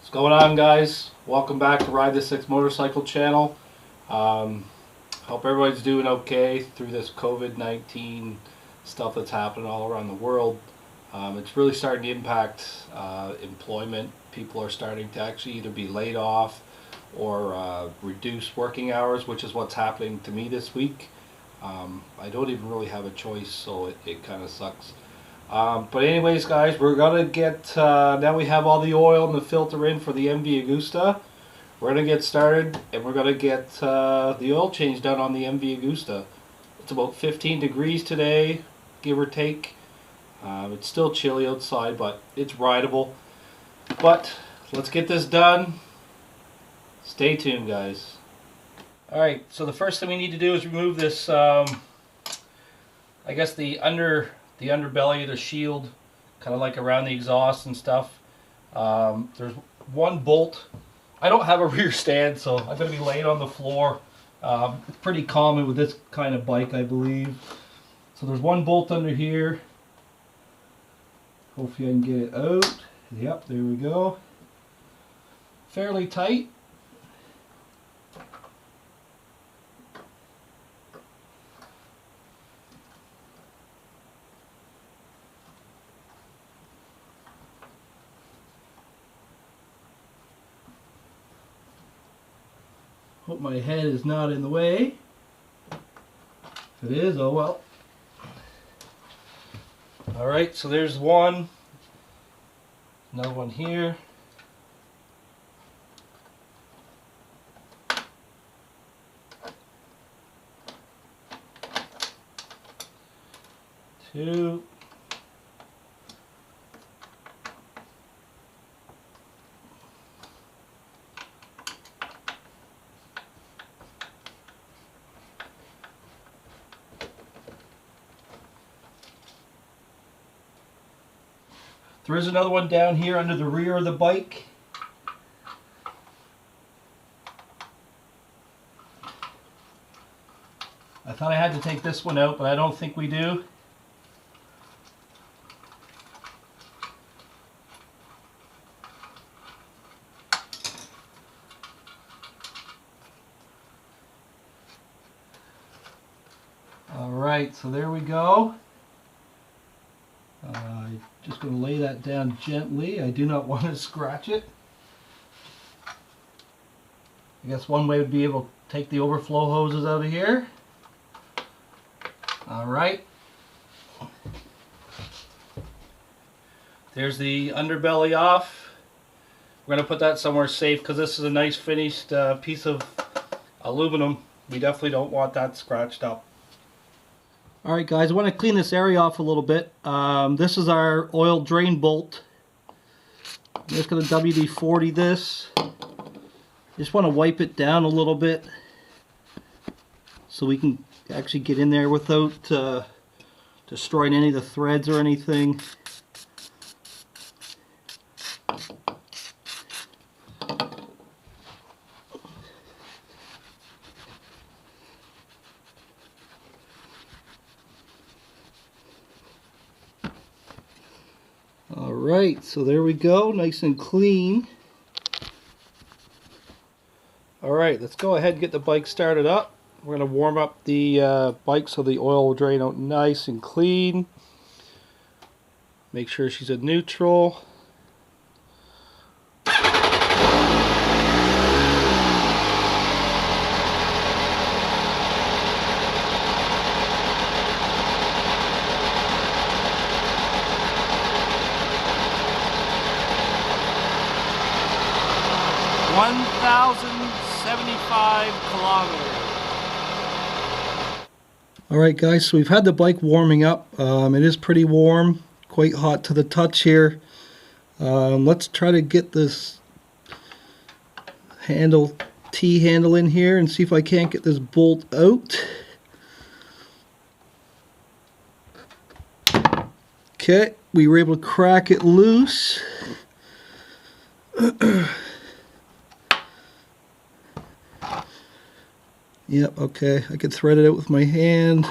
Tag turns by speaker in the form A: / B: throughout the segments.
A: What's going on, guys? Welcome back to Ride the Six Motorcycle channel. Hope everybody's doing okay through this COVID-19 stuff that's happening all around the world. It's really starting to impact employment. People are starting to actually either be laid off or reduce working hours, which is what's happening to me this week. I don't even really have a choice, so it kind of sucks. But anyways, guys, we're gonna get now we have all the oil and the filter in for the MV Agusta. We're gonna get started and we're gonna get the oil change done on the MV Agusta. It's about 15 degrees today, give or take. It's still chilly outside, but it's rideable. But let's get this done. Stay tuned, guys. Alright, so the first thing we need to do is remove this I guess the underbelly of the shield, kind of like around the exhaust and stuff. There's one bolt. I don't have a rear stand, so I'm going to be laying on the floor. It's pretty common with this kind of bike, I believe. So there's one bolt under here. Hopefully I can get it out. Yep, there we go. Fairly tight. Hope my head is not in the way. If it is, oh well. Alright, so there's one. Another one here. Two. There is another one down here under the rear of the bike. I thought I had to take this one out, but I don't think we do. Alright, so there we go. Just going to lay that down gently. I do not want to scratch it. I guess one way would be able to take the overflow hoses out of here. Alright. There's the underbelly off. We're going to put that somewhere safe because this is a nice finished piece of aluminum. We definitely don't want that scratched up. Alright guys, I want to clean this area off a little bit. This is our oil drain bolt. I'm just going to WD-40 this. Just want to wipe it down a little bit so we can actually get in there without destroying any of the threads or anything. Alright, so there we go, nice and clean. Alright, let's go ahead and get the bike started up. We're going to warm up the bike so the oil will drain out nice and clean. Make sure she's at neutral. kilometers. Alright guys, so we've had the bike warming up. It is pretty warm, quite hot to the touch here. Let's try to get this T-handle in here and see if I can't get this bolt out. Okay, we were able to crack it loose. Yep, okay, I could thread it out with my hand.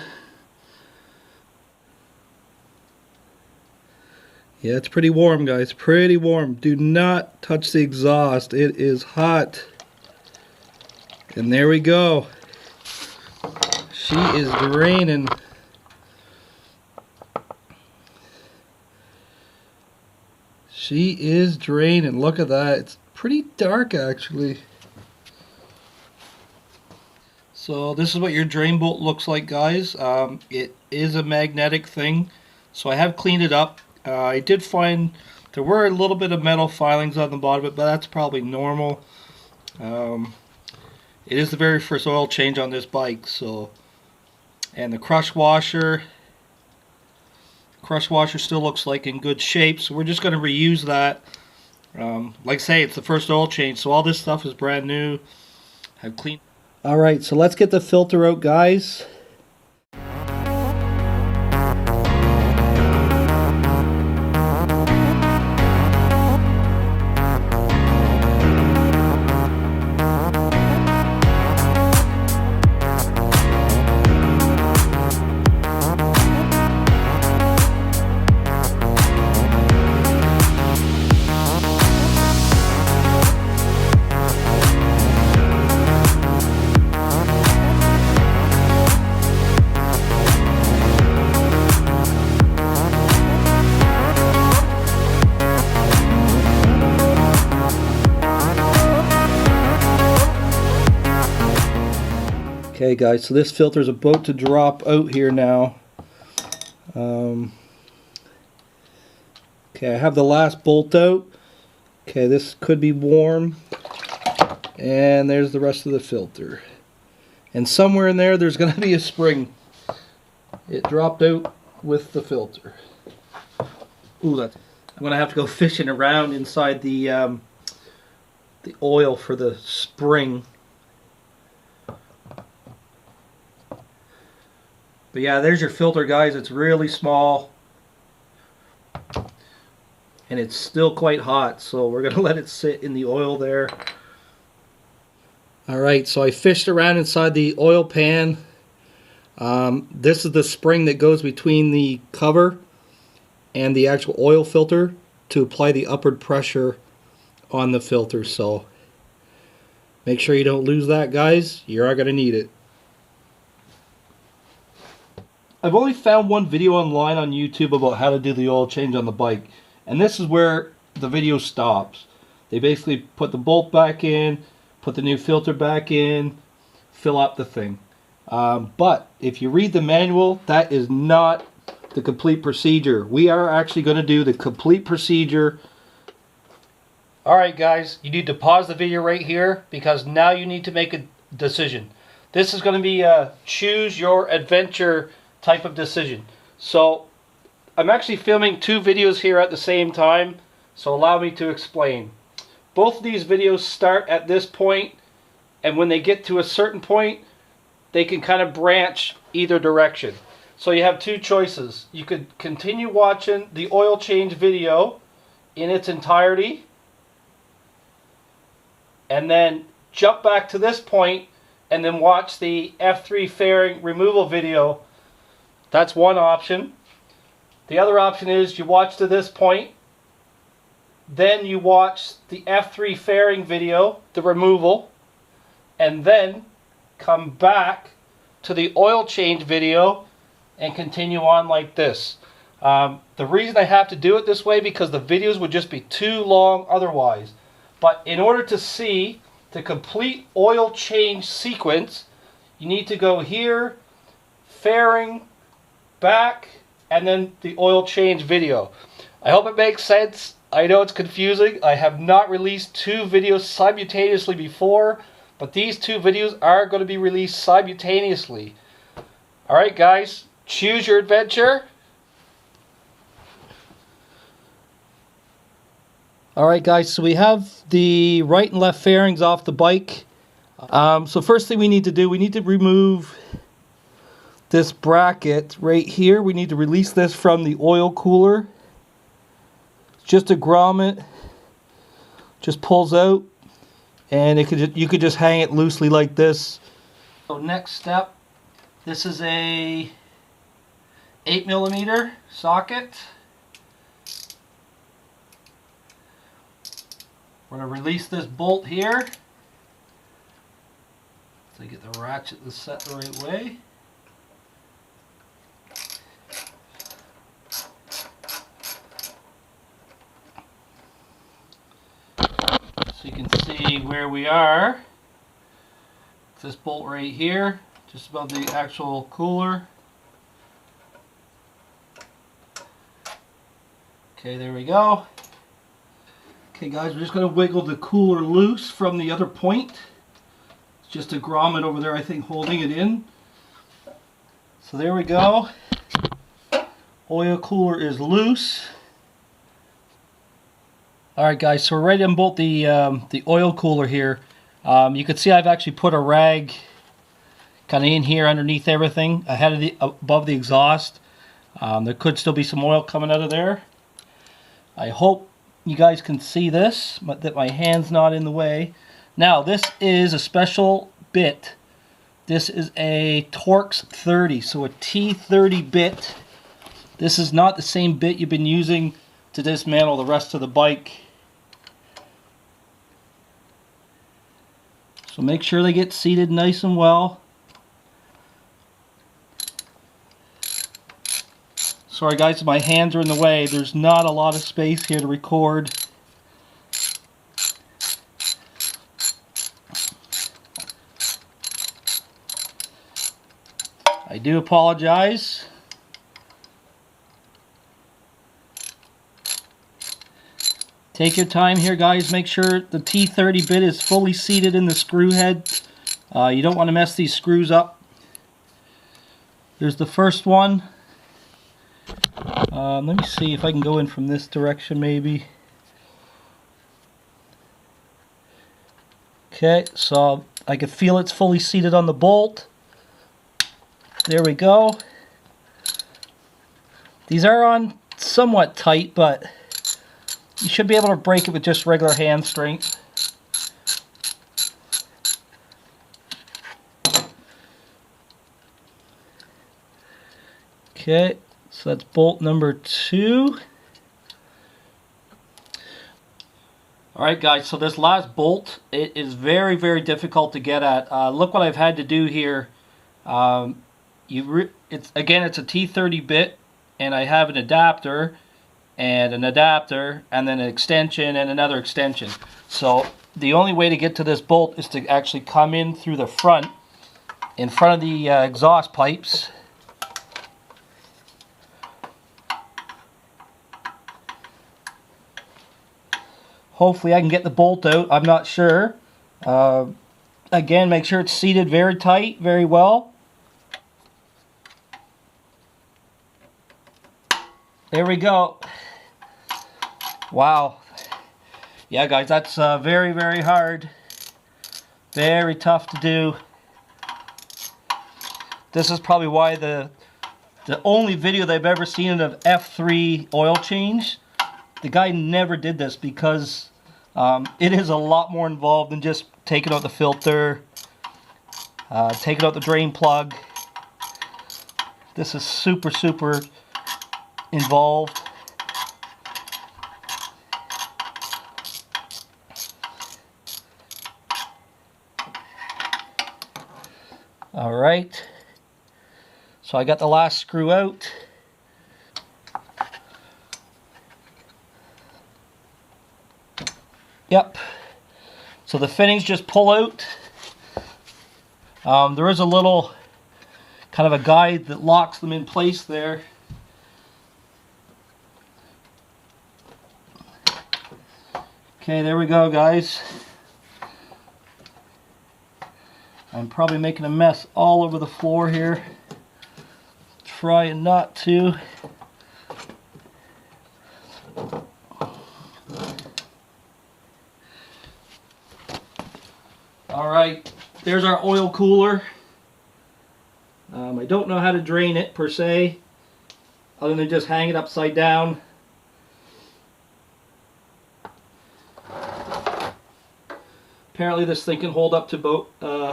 A: Yeah, it's pretty warm, guys. Pretty warm. Do not touch the exhaust. It is hot. And there we go. She is draining. She is draining. Look at that. It's pretty dark, actually. So this is what your drain bolt looks like, guys. It is a magnetic thing. So I have cleaned it up. I did find there were a little bit of metal filings on the bottom of it, but that's probably normal. It is the very first oil change on this bike, so. And the crush washer still looks like in good shape, so we're just going to reuse that. Like I say, it's the first oil change, so all this stuff is brand new. I've cleaned. All right, so let's get the filter out, guys. Okay guys, so this filter is about to drop out here now. Okay, I have the last bolt out. Okay, this could be warm. And there's the rest of the filter. And somewhere in there, there's going to be a spring. It dropped out with the filter. Ooh, I'm going to have to go fishing around inside the oil for the spring. But yeah, there's your filter, guys. It's really small. And it's still quite hot, so we're going to let it sit in the oil there. Alright, so I fished around inside the oil pan. This is the spring that goes between the cover and the actual oil filter to apply the upward pressure on the filter. So make sure you don't lose that, guys. You are going to need it. I've only found one video online on YouTube about how to do the oil change on the bike, and this is where the video stops. They basically put the bolt back in, put the new filter back in, fill up the thing. But if you read the manual, that is not the complete procedure. We are actually going to do the complete procedure. Alright guys, you need to pause the video right here because now you need to make a decision. This is going to be a choose your adventure type of decision. So I'm actually filming two videos here at the same time, so allow me to explain. Both of these videos start at this point, and when they get to a certain point, they can kind of branch either direction. So you have two choices. You could continue watching the oil change video in its entirety, and then jump back to this point, and then watch the F3 fairing removal video. That's one option. The other option is you watch to this point, then you watch the F3 fairing video, the removal, and then come back to the oil change video and continue on like this. The reason I have to do it this way because the videos would just be too long otherwise. But in order to see the complete oil change sequence, you need to go here, fairing, back, and then the oil change video. I hope it makes sense. I know it's confusing. I have not released two videos simultaneously before, but these two videos are going to be released simultaneously. Alright guys, choose your adventure. Alright guys, so we have the right and left fairings off the bike. So first thing we need to do, we need to remove this bracket right here. We need to release this from the oil cooler. Just a grommet just pulls out, and you could just hang it loosely like this. So next step, this is a 8mm socket. We're going to release this bolt here. So I get the ratchet set the right way. So you can see where we are. It's this bolt right here, just above the actual cooler. Okay, there we go. Okay guys, we're just going to wiggle the cooler loose from the other point. It's just a grommet over there, I think, holding it in. So there we go. Oil cooler is loose. Alright guys, so we're ready to unbolt the oil cooler here. You can see I've actually put a rag kind of in here underneath everything, ahead of above the exhaust. There could still be some oil coming out of there. I hope you guys can see this, but that my hand's not in the way. Now this is a special bit. This is a Torx 30, so a T30 bit. This is not the same bit you've been using to dismantle the rest of the bike. So make sure they get seated nice and well. Sorry guys, my hands are in the way. There's not a lot of space here to record. I do apologize. Take your time here guys. Make sure the T30 bit is fully seated in the screw head. You don't want to mess these screws up. There's the first one. Let me see if I can go in from this direction maybe. Okay, so I can feel it's fully seated on the bolt. There we go. These are on somewhat tight, but you should be able to break it with just regular hand strength. Okay, so that's bolt number 2. Alright guys, so this last bolt, it is very, very difficult to get at. Look what I've had to do here. It's a T30 bit, and I have an adapter, and then an extension, and another extension. So the only way to get to this bolt is to actually come in through the front, in front of the exhaust pipes. Hopefully I can get the bolt out. I'm not sure. Again, make sure it's seated very tight, very well. There we go. Wow. Yeah guys, that's very, very hard. Very tough to do. This is probably why the only video they've ever seen of F3 oil change. The guy never did this because it is a lot more involved than just taking out the filter, taking out the drain plug. This is super, super involved. All right. So I got the last screw out. Yep. So the fittings just pull out. There is a little kind of a guide that locks them in place there. Okay, there we go guys. I'm probably making a mess all over the floor here. Trying not to. Alright, there's our oil cooler. I don't know how to drain it per se, other than just hang it upside down. Apparently this thing can hold up to about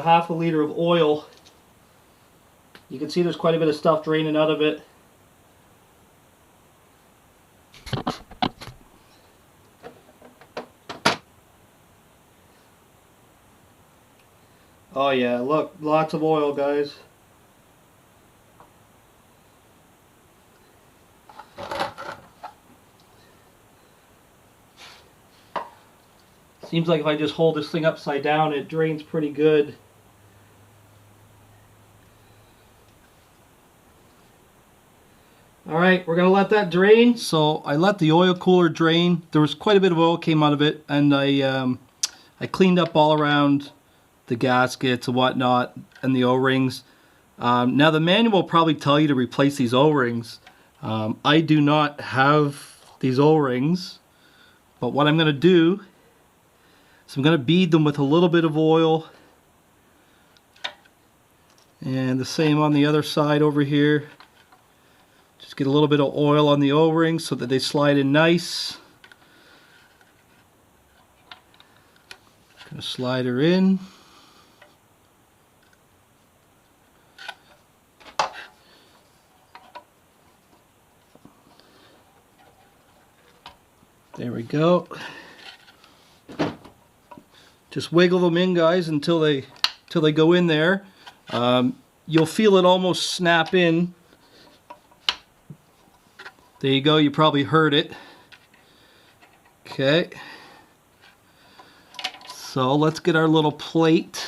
A: half a liter of oil. You can see there's quite a bit of stuff draining out of it. Oh yeah, look, lots of oil, guys. Seems like if I just hold this thing upside down, it drains pretty good. Alright, we're going to let that drain. So I let the oil cooler drain. There was quite a bit of oil came out of it, and I cleaned up all around the gaskets and whatnot and the O-rings. Now the manual will probably tell you to replace these O-rings. I do not have these O-rings, but what I'm going to do is I'm going to bead them with a little bit of oil, and the same on the other side over here. Just get a little bit of oil on the O-rings so that they slide in nice. Gonna slide her in. There we go. Just wiggle them in, guys, until they go in there. You'll feel it almost snap in. There you go, you probably heard it. Okay. So let's get our little plate.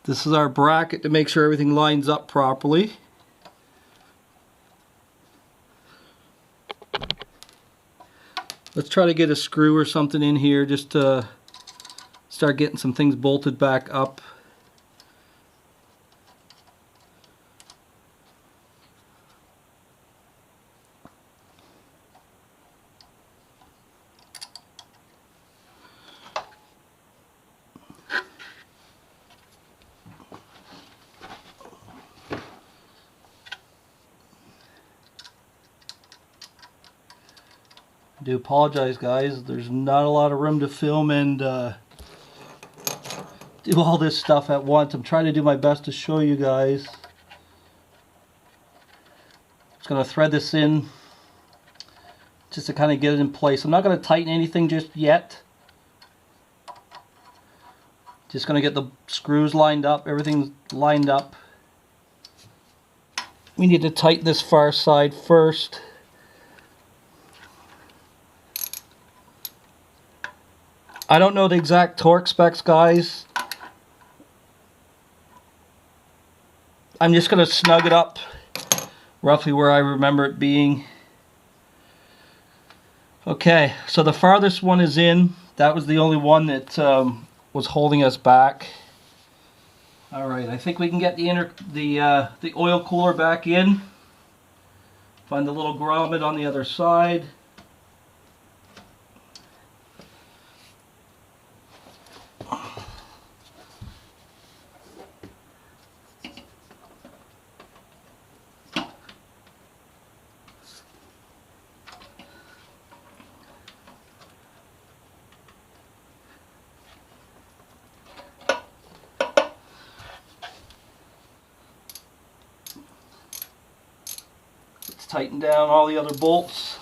A: This is our bracket to make sure everything lines up properly. Let's try to get a screw or something in here just to start getting some things bolted back up. I do apologize, guys, there's not a lot of room to film and do all this stuff at once. I'm trying to do my best to show you guys. Just going to thread this in just to kind of get it in place. I'm not going to tighten anything just yet. Just going to get the screws lined up, everything's lined up. We need to tighten this far side first. I don't know the exact torque specs, guys. I'm just going to snug it up roughly where I remember it being. Okay, so the farthest one is in. That was the only one that was holding us back. Alright, I think we can get the oil cooler back in. Find the little grommet on the other side. Tighten down all the other bolts.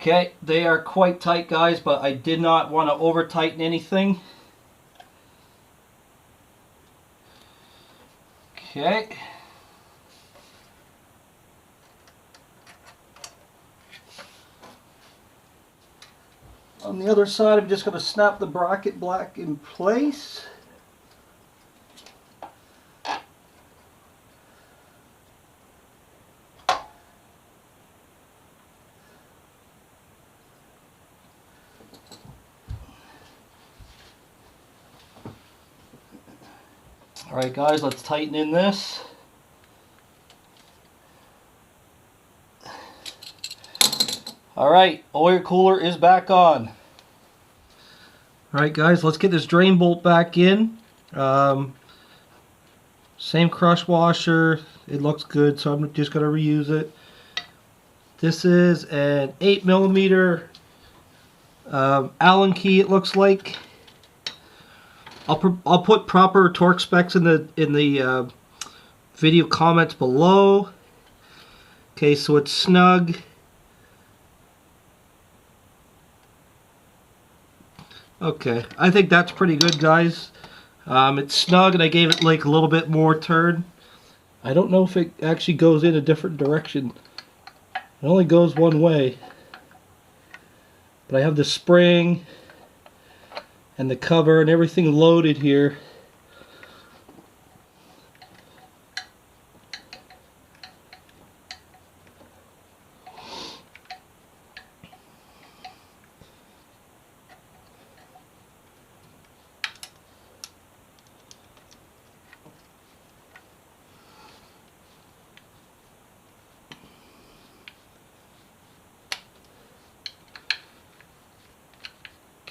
A: Okay, they are quite tight, guys, but I did not want to over tighten anything. Okay. On the other side, I'm just going to snap the bracket back in place. Alright guys, let's tighten in this. Alright, oil cooler is back on. Alright guys, let's get this drain bolt back in. Same crush washer, It looks good, so I'm just going to reuse it. This is an 8mm Allen key, it looks like. I'll put proper torque specs in the video comments below. Okay, so it's snug. Okay, I think that's pretty good, guys. It's snug, and I gave it like a little bit more turn. I don't know if it actually goes in a different direction. It only goes one way. But I have the spring and the cover and everything loaded here.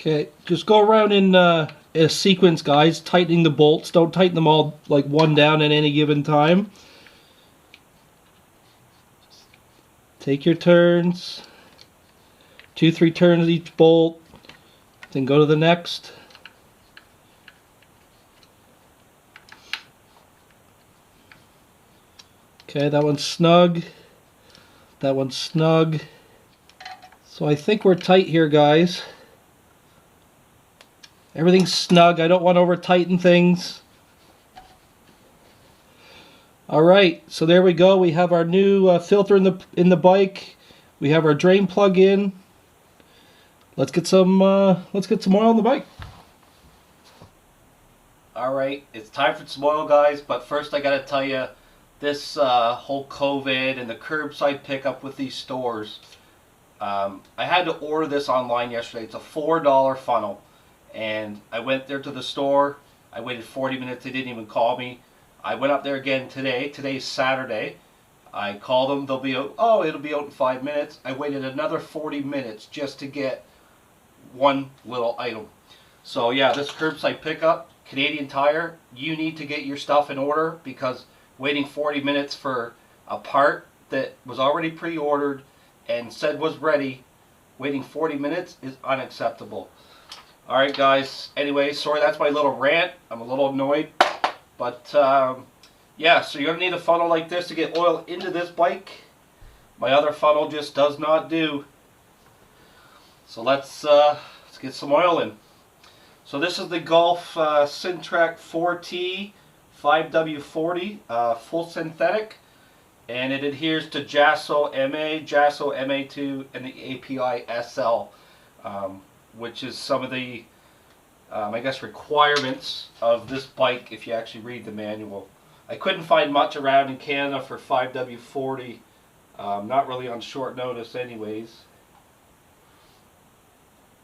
A: Okay, just go around in a sequence, guys, tightening the bolts. Don't tighten them all like one down at any given time. Take your turns. 2-3 turns each bolt. Then go to the next. Okay, that one's snug. That one's snug. So I think we're tight here, guys. Everything's snug. I don't want to over tighten things. Alright, so there we go. We have our new filter in the bike. We have our drain plug in. Let's get some oil on the bike. Alright, it's time for some oil, guys, but first I gotta tell you, this whole COVID and the curbside pickup with these stores, I had to order this online yesterday. It's a $4 funnel. And I went there to the store. I waited 40 minutes. They didn't even call me. I went up there again today. Today's Saturday. I called them. They'll be out. Oh, it'll be out in 5 minutes. I waited another 40 minutes just to get one little item. So yeah, this curbside pickup, Canadian Tire, you need to get your stuff in order, because waiting 40 minutes for a part that was already pre-ordered and said was ready, waiting 40 minutes is unacceptable. Alright guys, anyway, sorry, that's my little rant. I'm a little annoyed. But, yeah, so you're going to need a funnel like this to get oil into this bike. My other funnel just does not do. So let's get some oil in. So this is the Golf Syntrac 4T 5W40 full synthetic. And it adheres to JASO MA, JASO MA2, and the API SL. Which is some of the, I guess, requirements of this bike if you actually read the manual. I couldn't find much around in Canada for 5W40, not really on short notice anyways.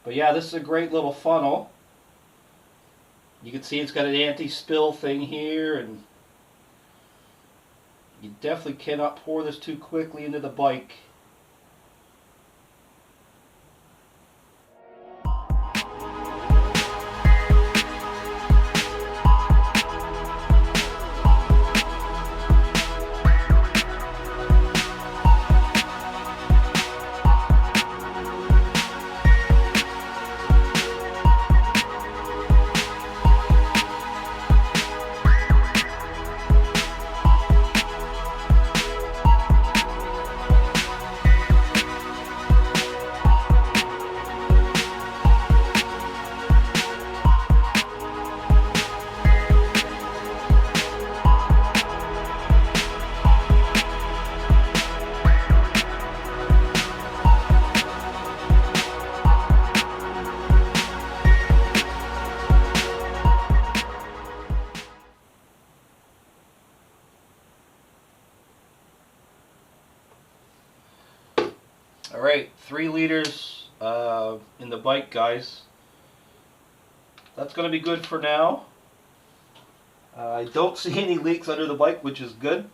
A: But yeah, this is a great little funnel. You can see it's got an anti-spill thing here, and you definitely cannot pour this too quickly into the bike. Alright, 3 liters in the bike, guys. That's going to be good for now. I don't see any leaks under the bike, which is good.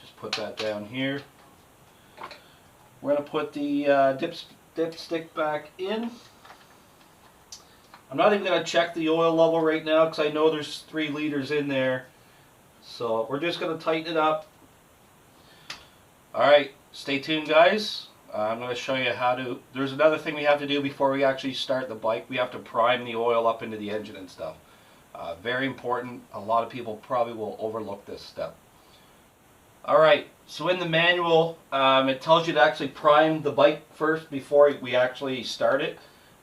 A: Just put that down here. We're going to put the dipstick back in. I'm not even going to check the oil level right now because I know there's 3 liters in there. So we're just going to tighten it up. Alright, stay tuned guys. I'm going to show you how to, there's another thing we have to do before we actually start the bike. We have to prime the oil up into the engine and stuff. Very important. A lot of people probably will overlook this step. Alright, so in the manual it tells you to actually prime the bike first before we actually start it.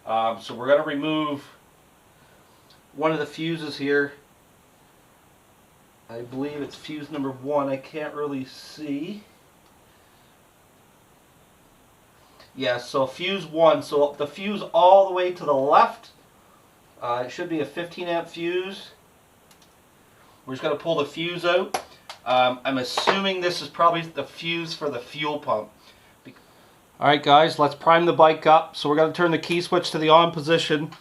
A: So we're going to remove one of the fuses here. I believe it's fuse number 1. I can't really see. Yeah, so fuse 1. So the fuse all the way to the left, it should be a 15 amp fuse. We're just going to pull the fuse out. I'm assuming this is probably the fuse for the fuel pump. Alright guys, let's prime the bike up. So we're going to turn the key switch to the on position.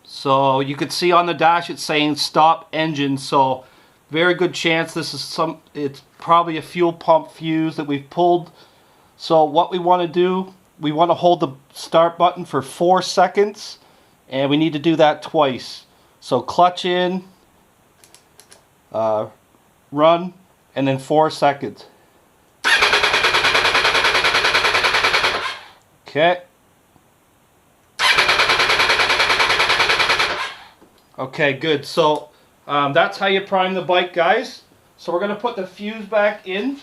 A: So you can see on the dash it's saying stop engine. So very good chance this is it's probably a fuel pump fuse that we've pulled. So what we want to do, we want to hold the start button for 4 seconds. And we need to do that twice. So clutch in, run, and then 4 seconds. Okay. Okay, good. So that's how you prime the bike, guys. So we're going to put the fuse back in.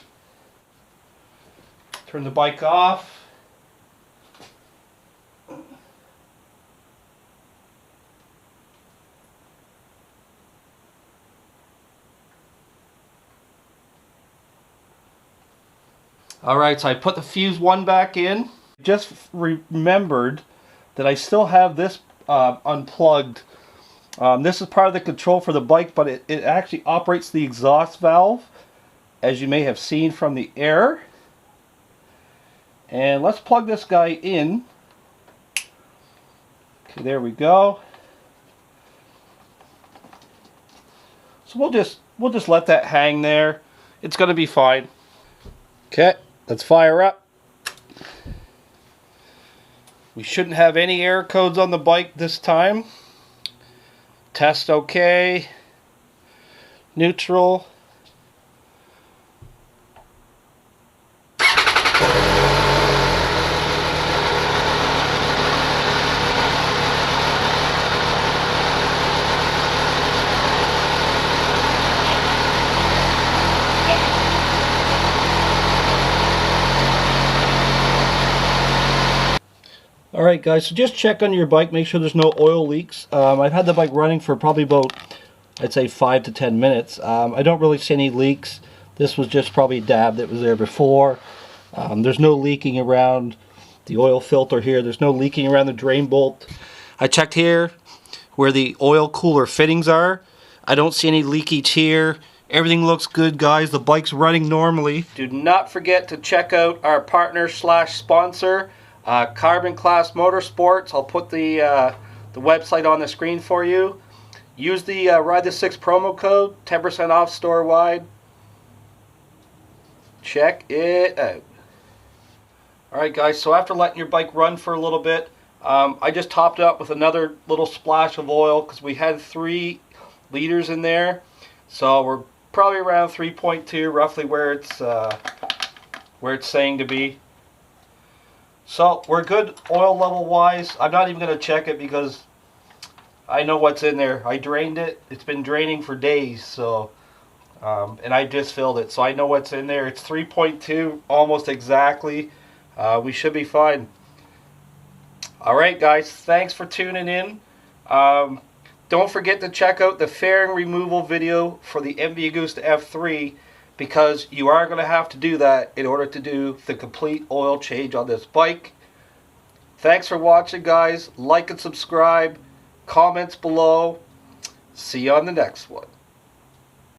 A: Turn the bike off. Alright, so I put the fuse 1 back in. Just remembered that I still have this unplugged. This is part of the control for the bike, but it actually operates the exhaust valve, as you may have seen from the air. And let's plug this guy in. Okay, there we go. So we'll just let that hang there. It's going to be fine. Okay, let's fire up. We shouldn't have any error codes on the bike this time. Test okay. Neutral. Alright guys, so just check on your bike, make sure there's no oil leaks. I've had the bike running for probably about, I'd say 5 to 10 minutes. I don't really see any leaks. This was just probably a dab that was there before. There's no leaking around the oil filter here. There's no leaking around the drain bolt. I checked here where the oil cooler fittings are. I don't see any leakage here. Everything looks good, guys. The bike's running normally. Do not forget to check out our partner slash sponsor, Carbon Class Motorsports. I'll put the website on the screen for you. Use the Ride the 6 promo code, 10% off store wide. Check it out. Alright guys, so after letting your bike run for a little bit, I just topped it up with another little splash of oil because we had 3 liters in there. So we're probably around 3.2, roughly where it's saying to be. So we're good oil level wise. I'm not even going to check it because I know what's in there. I drained it. It's been draining for days. So and I just filled it. So I know what's in there. It's 3.2 almost exactly. We should be fine. Alright guys, thanks for tuning in. Don't forget to check out the fairing removal video for the MV Agusta F3, because you are going to have to do that in order to do the complete oil change on this bike. Thanks for watching guys. Like and subscribe. Comments below. See you on the next one.